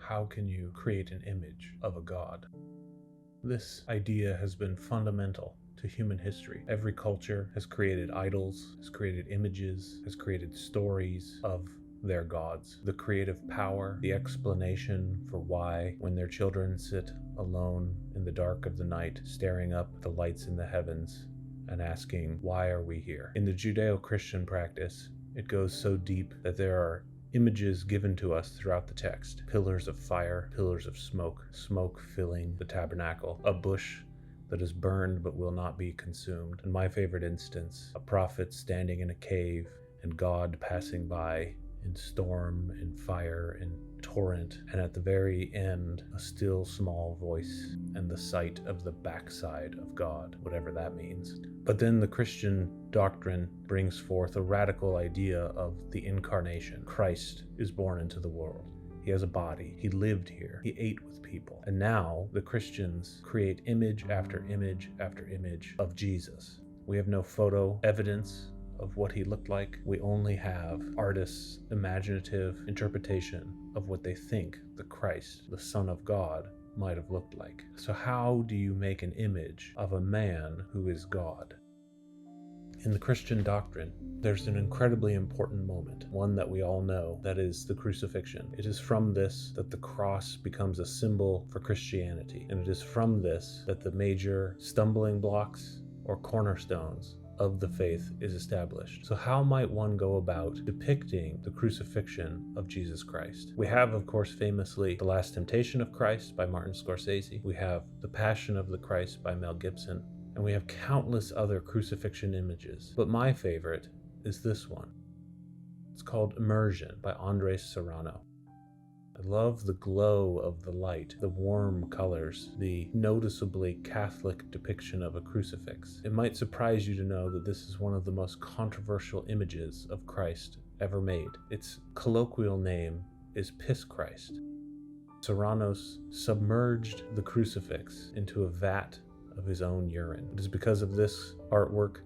How can you create an image of a god? This idea has been fundamental to human history. Every culture has created idols, has created images, has created stories of their gods. The creative power, the explanation for why, when their children sit alone in the dark of the night, staring up at the lights in the heavens and asking, "Why are we here?" In the Judeo-Christian practice, it goes so deep that there are images given to us throughout the text. Pillars of fire, pillars of smoke, smoke filling the tabernacle, a bush that is burned but will not be consumed. In my favorite instance, a prophet standing in a cave and God passing by in storm and fire and torrent, and at the very end, a still small voice and the sight of the backside of God, whatever that means. But then the Christian doctrine brings forth a radical idea of the incarnation. Christ is born into the world. He has a body. He lived here. He ate with people. And now the Christians create image after image after image of Jesus. We have no photo evidence of what he looked like. We only have artists' imaginative interpretation of what they think the Christ, the Son of God, might have looked like. So how do you make an image of a man who is God? In the Christian doctrine, there's an incredibly important moment, one that we all know, that is the crucifixion. It is from this that the cross becomes a symbol for Christianity, and it is from this that the major stumbling blocks or cornerstones of the faith is established. So how might one go about depicting the crucifixion of Jesus Christ? We have, of course, famously The Last Temptation of Christ by Martin Scorsese. We have The Passion of the Christ by Mel Gibson. And we have countless other crucifixion images. But my favorite is this one. It's called Immersion by Andres Serrano. I love the glow of the light, the warm colors, the noticeably Catholic depiction of a crucifix. It might surprise you to know that this is one of the most controversial images of Christ ever made. Its colloquial name is Piss Christ. Serranos submerged the crucifix into a vat of his own urine. It is because of this artwork,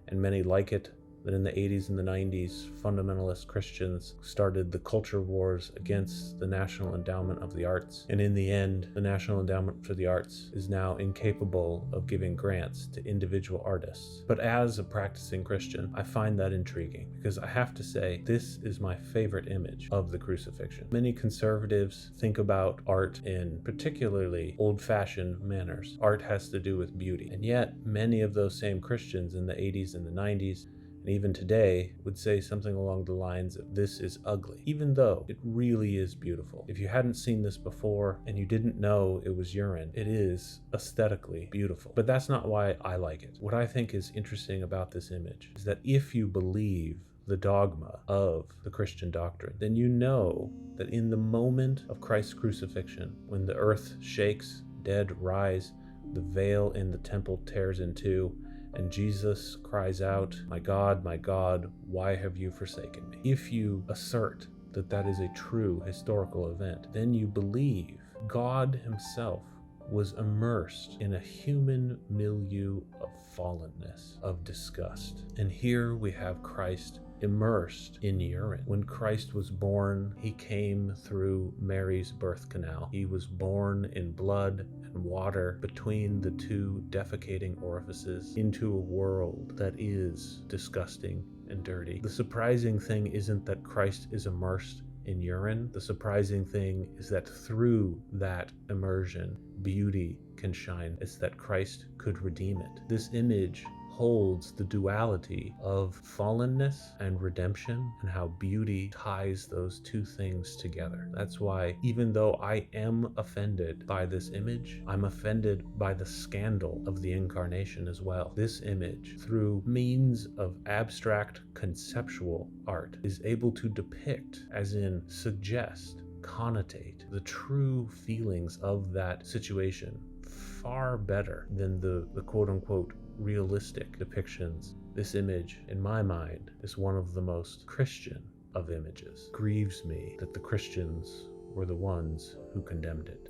and many like it, that in the 80s and the 90s, fundamentalist Christians started the culture wars against the National Endowment of the Arts. And in the end, the National Endowment for the Arts is now incapable of giving grants to individual artists. But as a practicing Christian, I find that intriguing, because I have to say, this is my favorite image of the crucifixion. Many conservatives think about art in particularly old-fashioned manners. Art has to do with beauty. And yet, many of those same Christians in the 80s and the 90s, and even today, would say something along the lines of, "This is ugly," even though it really is beautiful. If you hadn't seen this before and you didn't know it was urine, it is aesthetically beautiful. But that's not why I like it. What I think is interesting about this image is that if you believe the dogma of the Christian doctrine, then you know that in the moment of Christ's crucifixion, when the earth shakes, dead rise, the veil in the temple tears in two, and Jesus cries out, my God, why have you forsaken me?" If you assert that that is a true historical event, then you believe God himself was immersed in a human milieu of fallenness, of disgust. And here we have Christ immersed in urine. When Christ was born, he came through Mary's birth canal. He was born in blood and water between the two defecating orifices into a world that is disgusting and dirty. The surprising thing isn't that Christ is immersed in urine. The surprising thing is that through that immersion, beauty can shine. It's that Christ could redeem it. This image holds the duality of fallenness and redemption, and how beauty ties those two things together. That's why, even though I am offended by this image, I'm offended by the scandal of the incarnation as well. This image, through means of abstract conceptual art, is able to depict, as in suggest, connotate, the true feelings of that situation far better than the quote-unquote realistic depictions. This image, in my mind, is one of the most Christian of images. Grieves me that the Christians were the ones who condemned it.